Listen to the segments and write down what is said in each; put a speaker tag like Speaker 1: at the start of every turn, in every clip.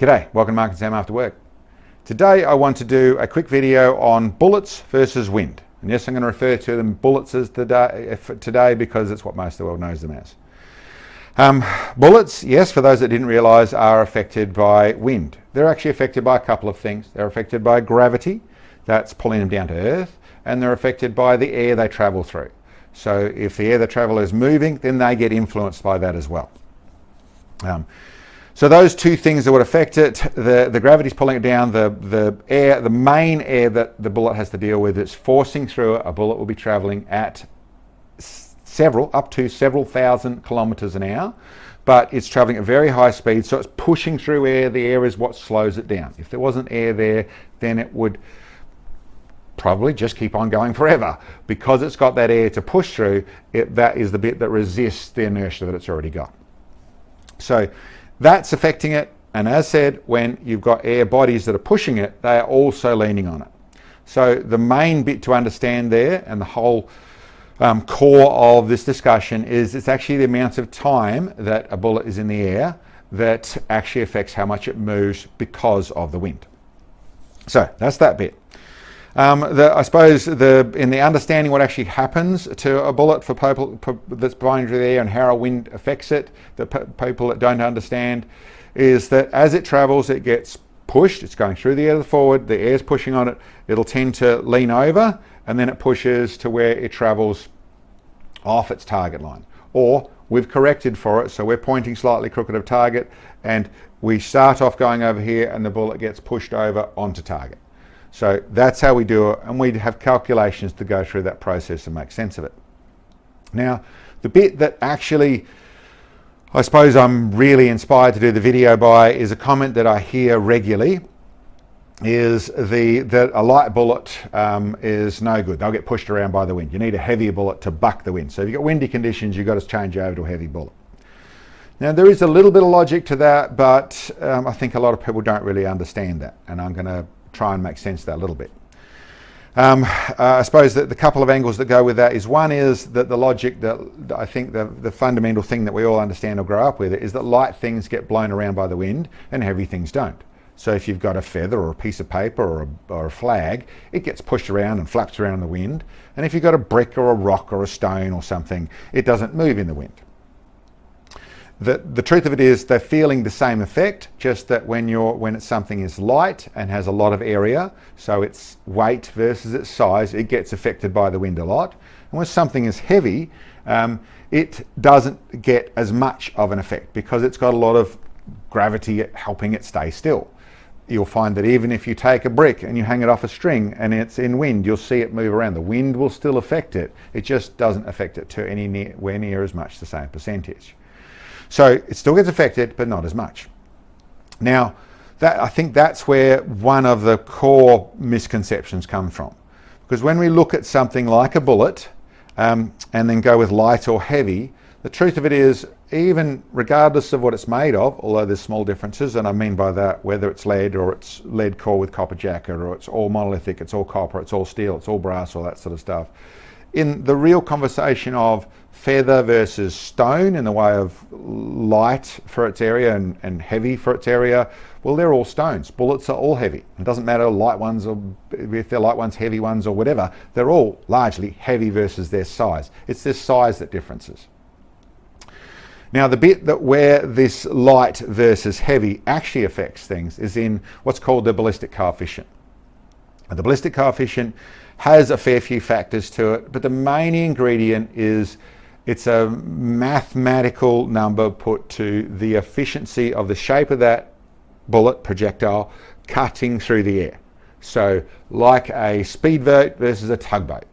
Speaker 1: G'day, welcome to Mark and Sam After Work. Today I want to do a quick video on bullets versus wind. And yes, I'm going to refer to them bullets as today because it's what most of the world knows them as. Bullets, yes, for those that didn't realise, are affected by wind. They're actually affected by a couple of things. They're affected by gravity, that's pulling them down to earth, and they're affected by the air they travel through. So if the air they travel is moving, then they get influenced by that as well. So those two things that would affect it, the gravity's pulling it down, the main air that the bullet has to deal with is forcing through it. A bullet will be travelling at up to several thousand kilometres an hour, but it's travelling at very high speed, so it's pushing through air. The air is what slows it down. If there wasn't air there, then it would probably just keep on going forever. Because it's got that air to push through, that is the bit that resists the inertia that it's already got. So that's affecting it, and as said, when you've got air bodies that are pushing it, they are also leaning on it. So the main bit to understand there, and the whole core of this discussion, is it's actually the amount of time that a bullet is in the air that actually affects how much it moves because of the wind. So that's that bit. I suppose in the understanding what actually happens to a bullet for people that's flying through the air and how a wind affects it, the people that don't understand, is that as it travels, it gets pushed. It's going through the air forward. The air's pushing on it. It'll tend to lean over, and then it pushes to where it travels off its target line. Or we've corrected for it, so we're pointing slightly crooked of target, and we start off going over here, and the bullet gets pushed over onto target. So that's how we do it, and we have calculations to go through that process and make sense of it. Now, the bit that actually, I suppose I'm really inspired to do the video by, is a comment that I hear regularly, is that a light bullet is no good. They'll get pushed around by the wind. You need a heavier bullet to buck the wind. So if you've got windy conditions, you've got to change over to a heavy bullet. Now, there is a little bit of logic to that, but I think a lot of people don't really understand that, and I'm going to try and make sense of that a little bit. I suppose that the couple of angles that go with that is, one is that the logic that I think the fundamental thing that we all understand or grow up with is that light things get blown around by the wind and heavy things don't. So if you've got a feather or a piece of paper or a flag, it gets pushed around and flaps around in the wind. And if you've got a brick or a rock or a stone or something, it doesn't move in the wind. The truth of it is they're feeling the same effect, just that when something is light and has a lot of area, so its weight versus its size, it gets affected by the wind a lot. And when something is heavy, it doesn't get as much of an effect because it's got a lot of gravity helping it stay still. You'll find that even if you take a brick and you hang it off a string and it's in wind, you'll see it move around. The wind will still affect it. It just doesn't affect it to anywhere near as much, the same percentage. So it still gets affected, but not as much. Now, I think that's where one of the core misconceptions come from. Because when we look at something like a bullet and then go with light or heavy, the truth of it is, even regardless of what it's made of, although there's small differences, and I mean by that whether it's lead or it's lead core with copper jacket, or it's all monolithic, it's all copper, it's all steel, it's all brass, all that sort of stuff. In the real conversation of feather versus stone in the way of light for its area and heavy for its area, well, they're all stones. Bullets are all heavy. It doesn't matter light ones, or if they're light ones, heavy ones, or whatever. They're all largely heavy versus their size. It's their size that differences. Now, the bit that where this light versus heavy actually affects things is in what's called the ballistic coefficient. The ballistic coefficient has a fair few factors to it, but the main ingredient is it's a mathematical number put to the efficiency of the shape of that bullet projectile cutting through the air. So like a speedboat versus a tugboat.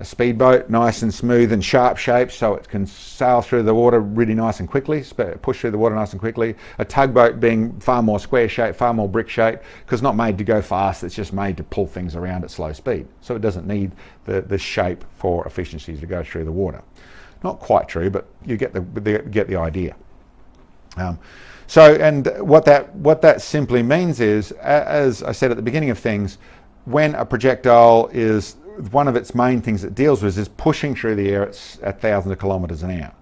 Speaker 1: A speedboat, nice and smooth and sharp shape, so it can sail through the water really nice and quickly, push through the water nice and quickly. A tugboat being far more square shape, far more brick shape, because not made to go fast, it's just made to pull things around at slow speed. So it doesn't need the shape for efficiencies to go through the water. Not quite true, but you get the idea. And what that simply means is, as I said at the beginning of things, when a projectile is, one of its main things it deals with is pushing through the air at thousands of kilometres an hour.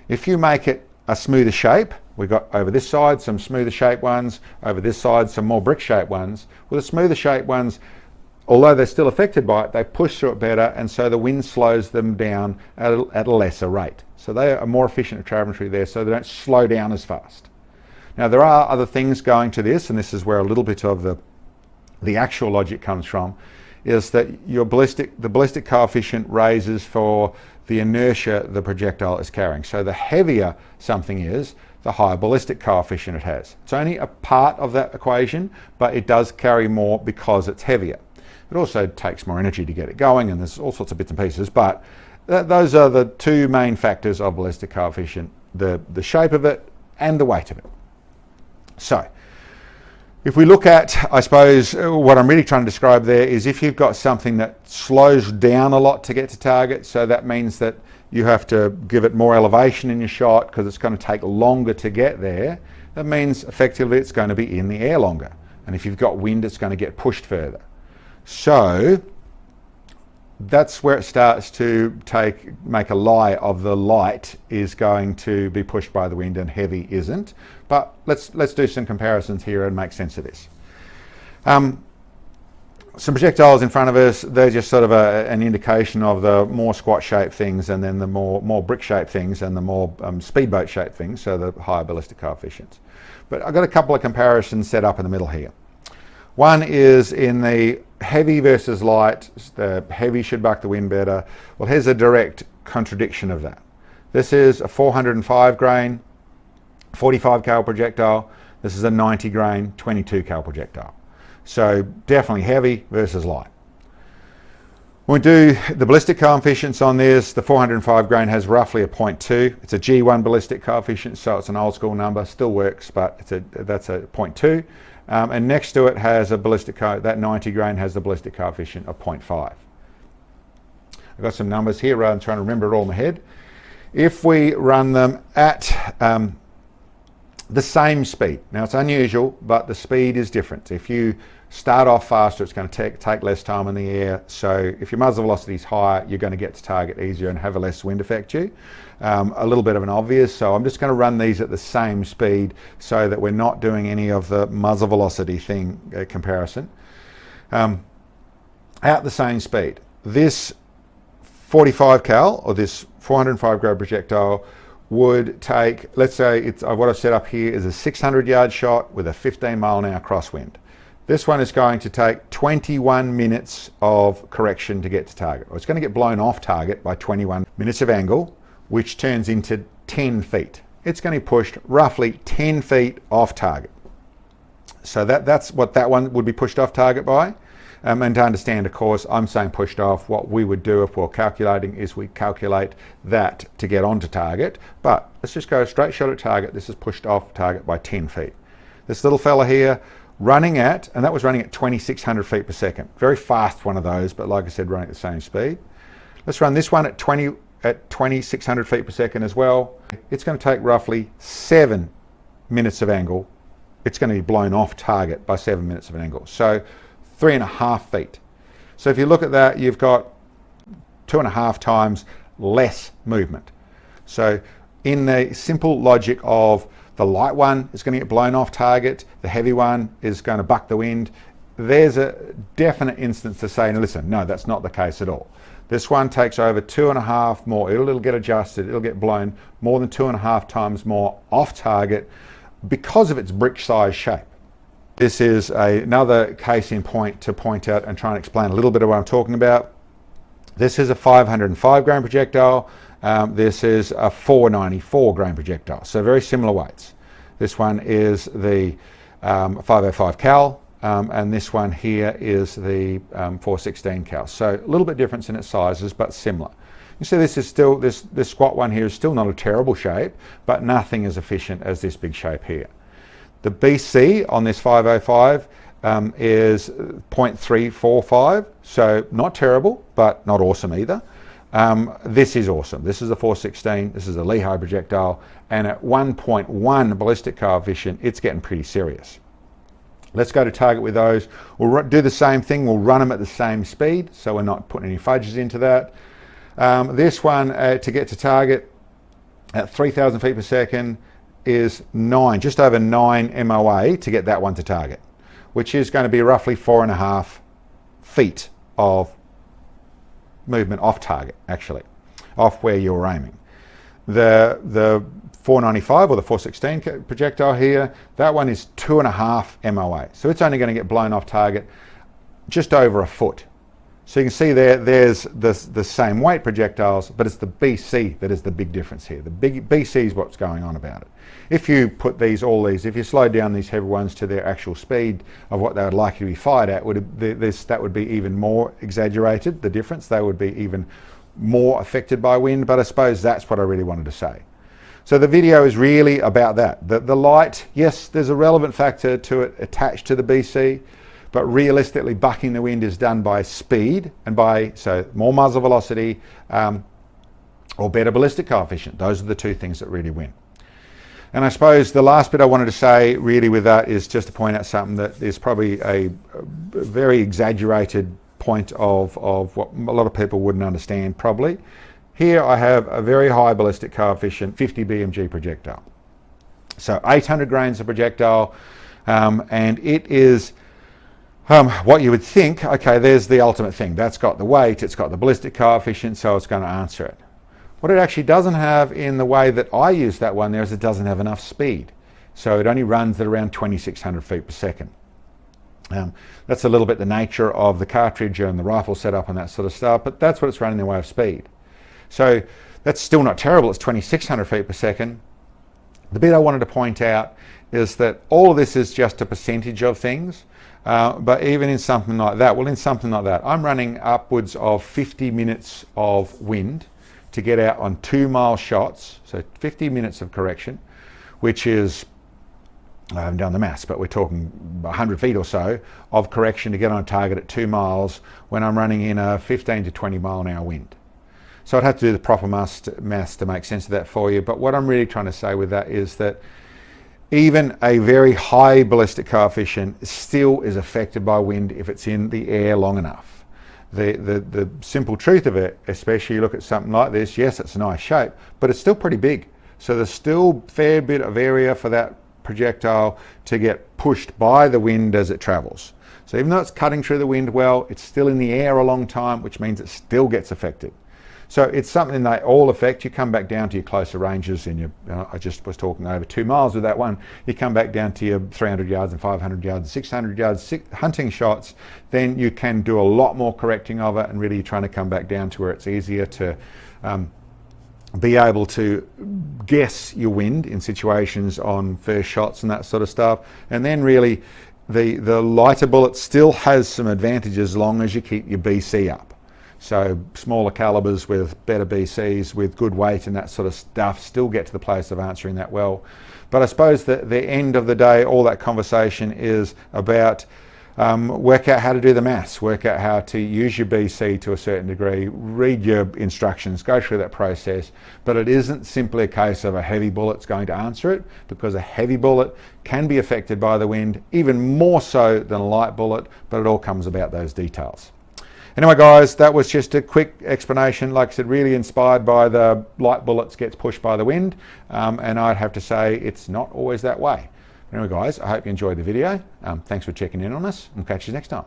Speaker 1: If you make it a smoother shape. We've got over this side some smoother shaped ones, over this side some more brick shaped ones. Well, the smoother shaped ones, although they're still affected by it, they push through it better, and so the wind slows them down at a lesser rate. So they are more efficient at travelling through there, so they don't slow down as fast. Now there are other things going to this, and this is where a little bit of the actual logic comes from, is that the ballistic coefficient raises for the inertia the projectile is carrying. So the heavier something is, the higher ballistic coefficient it has. It's only a part of that equation, but it does carry more because it's heavier. It also takes more energy to get it going, and there's all sorts of bits and pieces, but those are the two main factors of ballistic coefficient, the shape of it and the weight of it. So, if we look at, I suppose, what I'm really trying to describe there is if you've got something that slows down a lot to get to target, so that means that you have to give it more elevation in your shot because it's going to take longer to get there, that means effectively it's going to be in the air longer. And if you've got wind, it's going to get pushed further. So, that's where it starts to make a lie of the light is going to be pushed by the wind and heavy isn't. But let's do some comparisons here and make sense of this. Some projectiles in front of us, they're just sort of an indication of the more squat-shaped things, and then the more brick-shaped things, and the more speedboat-shaped things, so the higher ballistic coefficients. But I've got a couple of comparisons set up in the middle here. One is in the heavy versus light. The heavy should buck the wind better. Well, here's a direct contradiction of that. This is a 405 grain, 45 cal projectile. This is a 90 grain, 22 cal projectile. So definitely heavy versus light. When we do the ballistic coefficients on this, the 405 grain has roughly a 0.2. It's a G1 ballistic coefficient, so it's an old school number, still works, but that's a 0.2. And next to it has a that 90 grain has the ballistic coefficient of 0.5. I've got some numbers here rather than trying to remember it all in my head. If we run them at the same speed, now it's unusual, but the speed is different. If you start off faster, it's going to take less time in the air. So if your muzzle velocity is higher, you're going to get to target easier and have a less wind affect you. A little bit of an obvious, so I'm just going to run these at the same speed so that we're not doing any of the muzzle velocity thing comparison. At the same speed, this 45 cal or this 405 grain projectile would take, let's say what I've set up here is a 600 yard shot with a 15 mile an hour crosswind. This one is going to take 21 minutes of correction to get to target, or it's going to get blown off target by 21 minutes of angle, which turns into 10 feet. It's going to be pushed roughly 10 feet off target. So that's what that one would be pushed off target by. And to understand, of course, I'm saying pushed off. What we would do if we're calculating is we calculate that to get onto target. But let's just go straight shot at target. This is pushed off target by 10 feet. This little fella here running at, and that was running at 2,600 feet per second. Very fast one of those, but like I said, running at the same speed. Let's run this one at 2,600 feet per second as well. It's going to take roughly 7 minutes of angle. It's going to be blown off target by 7 minutes of an angle. So 3.5 feet. So if you look at that, you've got 2.5 times less movement. So in the simple logic of the light one is going to get blown off target, the heavy one is going to buck the wind, there's a definite instance to say, listen, no, that's not the case at all. This one takes over 2.5 more, it'll get adjusted, it'll get blown more than 2.5 times more off target because of its brick size shape. This is another case in point to point out and try and explain a little bit of what I'm talking about. This is a 505 grain projectile. This is a 494 grain projectile. So very similar weights. This one is the 505 cal, and this one here is the 416 cal. So a little bit difference in its sizes, but similar. You see this is still, this squat one here is still not a terrible shape, but nothing as efficient as this big shape here. The BC on this 505 is 0.345, so not terrible, but not awesome either. This is awesome. This is a 416, this is a Lehigh projectile, and at 1.1 ballistic coefficient, it's getting pretty serious. Let's go to target with those. We'll do the same thing, we'll run them at the same speed, so we're not putting any fudges into that. This one, to get to target, at 3,000 feet per second is just over 9 MOA to get that one to target, which is going to be roughly 4.5 feet of movement off target, actually, off where you're aiming. The 495 or the 416 projectile here, that one is 2.5 MOA. So it's only going to get blown off target just over a foot. So you can see there's the same weight projectiles, but it's the BC that is the big difference here. The big BC is what's going on about it. If you put if you slow down these heavy ones to their actual speed of what they would likely to be fired at, that would be even more exaggerated, the difference. They would be even more affected by wind, but I suppose that's what I really wanted to say. So the video is really about that. The light, yes, there's a relevant factor to it attached to the BC, but realistically bucking the wind is done by speed and so more muzzle velocity or better ballistic coefficient. Those are the two things that really win. And I suppose the last bit I wanted to say really with that is just to point out something that is probably a very exaggerated point of what a lot of people wouldn't understand probably. Here I have a very high ballistic coefficient 50 BMG projectile. So 800 grains of projectile, and it is what you would think, okay, there's the ultimate thing. That's got the weight, it's got the ballistic coefficient, so it's going to answer it. What it actually doesn't have in the way that I use that one there is it doesn't have enough speed. So it only runs at around 2,600 feet per second. That's a little bit the nature of the cartridge and the rifle setup and that sort of stuff, but that's what it's running in the way of speed. So that's still not terrible, it's 2,600 feet per second. The bit I wanted to point out is that all of this is just a percentage of things, but even in something like that, I'm running upwards of 50 minutes of wind to get out on 2-mile shots, so 50 minutes of correction, which is, I haven't done the maths, but we're talking 100 feet or so of correction to get on target at 2 miles when I'm running in a 15 to 20 mile an hour wind. So I'd have to do the proper maths to make sense of that for you, but what I'm really trying to say with that is that even a very high ballistic coefficient still is affected by wind if it's in the air long enough. The simple truth of it, especially you look at something like this, yes, it's a nice shape, but it's still pretty big. So there's still a fair bit of area for that projectile to get pushed by the wind as it travels. So even though it's cutting through the wind well, it's still in the air a long time, which means it still gets affected. So it's something they all affect. You come back down to your closer ranges, and I just was talking over 2 miles with that one. You come back down to your 300 yards and 500 yards, 600 yards hunting shots, then you can do a lot more correcting of it, and really you're trying to come back down to where it's easier to be able to guess your wind in situations on first shots and that sort of stuff. And then really the lighter bullet still has some advantages as long as you keep your BC up. So smaller calibers with better BCs, with good weight and that sort of stuff still get to the place of answering that well. But I suppose that the end of the day, all that conversation is about work out how to do the maths, work out how to use your BC to a certain degree, read your instructions, go through that process. But it isn't simply a case of a heavy bullet's going to answer it, because a heavy bullet can be affected by the wind, even more so than a light bullet, but it all comes about those details. Anyway guys, that was just a quick explanation. Like I said, really inspired by the light bullets gets pushed by the wind, and I'd have to say it's not always that way. Anyway guys, I hope you enjoyed the video. Thanks for checking in on us, and catch you next time.